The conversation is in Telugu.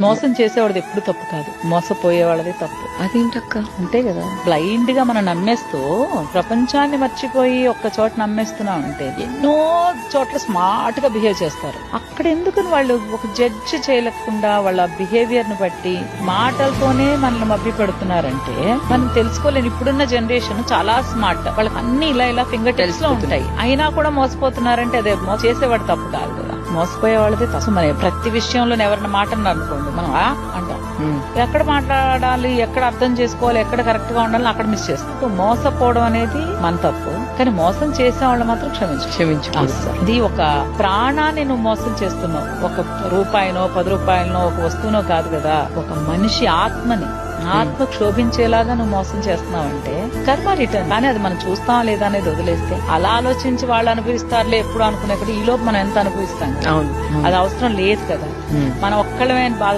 మోసం చేసేవాడిది ఎప్పుడు తప్పు కాదు, మోసపోయేవాళ్ళది తప్పు. అదేంటక్క? అంతే కదా, బ్లైండ్ గా మనం నమ్మేస్తూ ప్రపంచాన్ని మర్చిపోయి ఒక్క చోట నమ్మేస్తున్నాం అంటే ఎన్నో చోట్ల స్మార్ట్ గా బిహేవ్ చేస్తారు. అక్కడ ఎందుకని వాళ్ళు ఒక జడ్జ్ చేయలేకుండా వాళ్ళ బిహేవియర్ ను బట్టి మాటలతోనే మనల్ని మభ్య పెడుతున్నారంటే మనం తెలుసుకోలేని ఇప్పుడున్న జనరేషన్ చాలా స్మార్ట్. వాళ్ళకి అన్ని ఇలా ఫింగర్ టిప్స్ లో ఉంటాయి, అయినా కూడా మోసపోతున్నారంటే అదే చేసేవాడు తప్పు కాదు కదా, మోసపోయే వాళ్ళది తప్పు. మరి ప్రతి విషయంలో ఎవరిని మాట అనుకోండి మనం అంటాం, ఎక్కడ మాట్లాడాలి, ఎక్కడ అర్థం చేసుకోవాలి, ఎక్కడ కరెక్ట్ గా ఉండాలి అక్కడ మిస్ చేస్తాం. మోసపోవడం అనేది మన తప్పు, కానీ మోసం చేసే వాళ్ళు మాత్రం క్షమించు. ఇది ఒక ప్రాణాన్ని నువ్వు మోసం చేస్తున్నావు, ఒక రూపాయినో 10 రూపాయలనో ఒక వస్తువునో కాదు కదా, ఒక మనిషి ఆత్మని క్షోభించేలాగా నువ్వు మోసం చేస్తున్నావు అంటే కర్మ రిటర్న్. కానీ అది మనం చూస్తాం లేదా అనేది వదిలేస్తే అలా ఆలోచించి వాళ్ళు అనుభవిస్తారులే ఎప్పుడు అనుకునే ఈ లోపు మనం ఎంత అనుభవిస్తాం, అది అవసరం లేదు కదా. మనం ఒక్కళ్ళమే బాధ